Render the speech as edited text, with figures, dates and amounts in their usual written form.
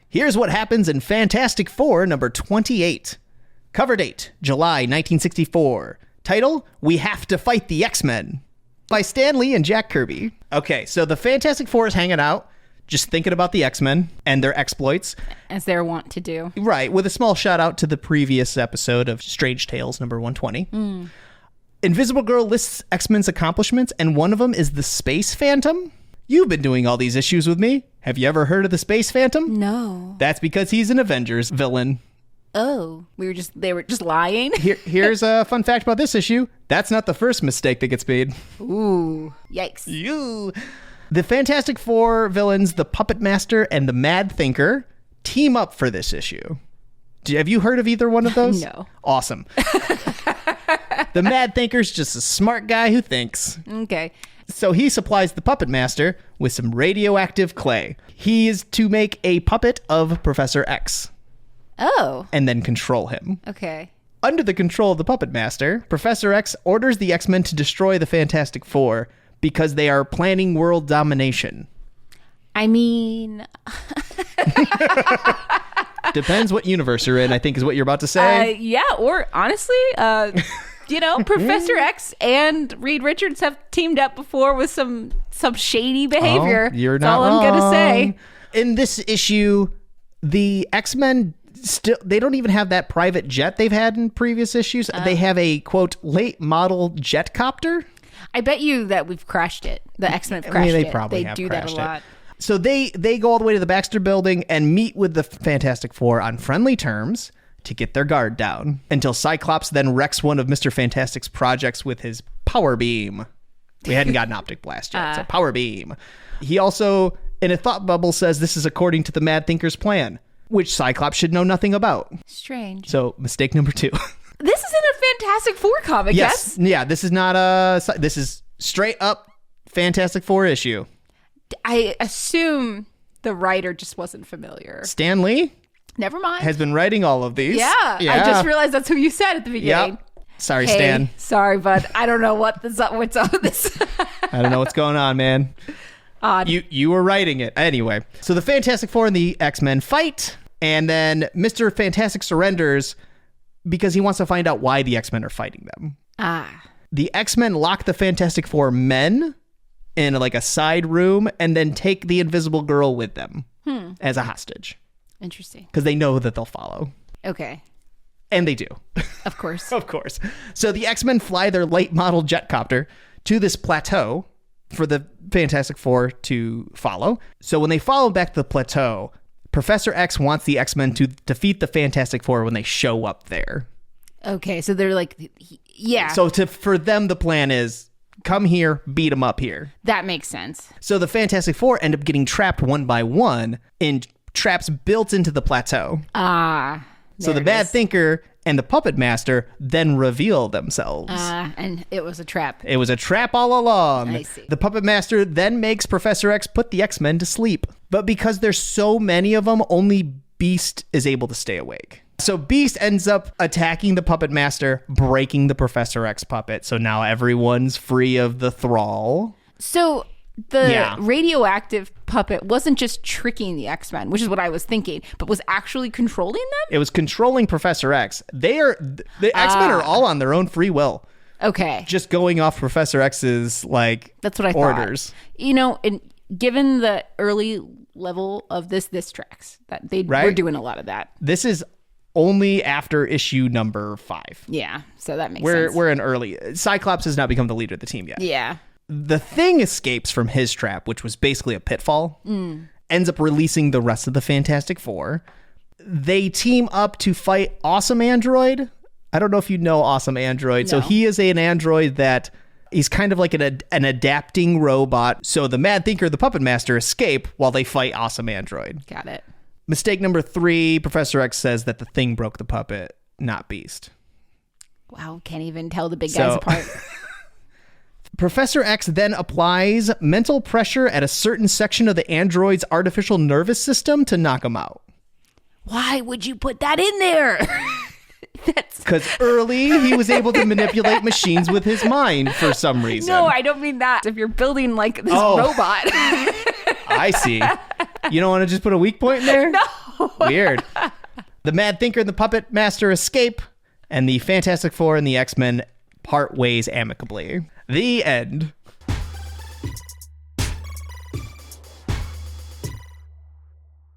Here's what happens in Fantastic Four number 28. Cover date, July 1964. Title, We Have to Fight the X-Men. By Stan Lee and Jack Kirby. Okay, so the Fantastic Four is hanging out, just thinking about the X-Men and their exploits. As they're wont to do. Right, with a small shout out to the previous episode of Strange Tales number 120. Invisible Girl lists X-Men's accomplishments, and one of them is the Space Phantom. You've been doing all these issues with me. Have you ever heard of the Space Phantom? No. That's because he's an Avengers villain. Oh, they were just lying? Here's a fun fact about this issue. That's not the first mistake that gets made. Ooh, yikes. The Fantastic Four villains, the Puppet Master and the Mad Thinker, team up for this issue. Have you heard of either one of those? No. Awesome. The Mad Thinker's just a smart guy who thinks. Okay. So he supplies the Puppet Master with some radioactive clay. He is to make a puppet of Professor X. Oh. And then control him. Okay. Under the control of the Puppet Master, Professor X orders the X-Men to destroy the Fantastic Four because they are planning world domination. I mean... Depends what universe you're in, I think is what you're about to say. Yeah, or honestly, Professor X and Reed Richards have teamed up before with some shady behavior. Oh, you're That's not all I'm going to wrong. say. In this issue, the X-Men they don't even have that private jet they've had in previous issues. They have a, quote, late model jet copter. I bet you that we've crashed it. The X-Men have crashed it. They probably have do that a crashed lot. it. So they go all the way to the Baxter Building and meet with the Fantastic Four on friendly terms to get their guard down until Cyclops then wrecks one of Mr. Fantastic's projects with his power beam. We hadn't gotten optic blast yet, so power beam. He also, in a thought bubble, says this is according to the Mad Thinker's plan, which Cyclops should know nothing about. Strange. So mistake number 2. This isn't a Fantastic Four comic, yes? Yeah, this is not this is straight up Fantastic Four issue. I assume the writer just wasn't familiar. Stan Lee Never mind. has been writing all of these. Yeah, I just realized that's who you said at the beginning. Yep. Sorry, Hey, Stan. sorry, bud. I don't know what's up with this. I don't know what's going on, man. Odd. You were writing it. Anyway, so the Fantastic Four and the X-Men fight, and then Mr. Fantastic surrenders because he wants to find out why the X-Men are fighting them. The X-Men lock the Fantastic Four men in like a side room and then take the Invisible Girl with them as a hostage Interesting. because they know that they'll follow. Okay. And they do. Of course. Of course. So the X-Men fly their late model jetcopter to this plateau for the Fantastic Four to follow. So when they follow back to the plateau, Professor X wants the X-Men to defeat the Fantastic Four when they show up there. Okay, so they're like, yeah. So for them, the plan is come here, beat them up here. That makes sense. So the Fantastic Four end up getting trapped one by one in traps built into the plateau. So the Mad Thinker and the Puppet Master then reveal themselves. And it was a trap. It was a trap all along. I see. The Puppet Master then makes Professor X put the X-Men to sleep. But because there's so many of them, only Beast is able to stay awake. So Beast ends up attacking the Puppet Master, breaking the Professor X puppet. So now everyone's free of the thrall. So the radioactive puppet wasn't just tricking the X-Men, which is what I was thinking, but was actually controlling them? It was controlling Professor X. The X-Men are all on their own free will. Okay. Just going off Professor X's That's what I orders. thought. You know, given the early level of this tracks, that they were doing a lot of that. This is only after issue number 5. Yeah, so that makes sense. We're in early. Cyclops has not become the leader of the team yet. Yeah. The Thing escapes from his trap, which was basically a pitfall, ends up releasing the rest of the Fantastic Four. They team up to fight Awesome Android. I don't know if you know Awesome Android. No. So he is an android that he's kind of like an adapting robot. So the Mad Thinker, the Puppet Master, escape while they fight Awesome Android. Got it. Mistake number 3, Professor X says that the Thing broke the puppet, not Beast. Wow, can't even tell the big guys apart. Professor X then applies mental pressure at a certain section of the android's artificial nervous system to knock him out. Why would you put that in there? Because early he was able to manipulate machines with his mind for some reason. No, I don't mean that. If you're building like this robot. I see. You don't want to just put a weak point in there? No. Weird. The Mad Thinker and the Puppet Master escape, and the Fantastic Four and the X-Men part ways amicably. The end.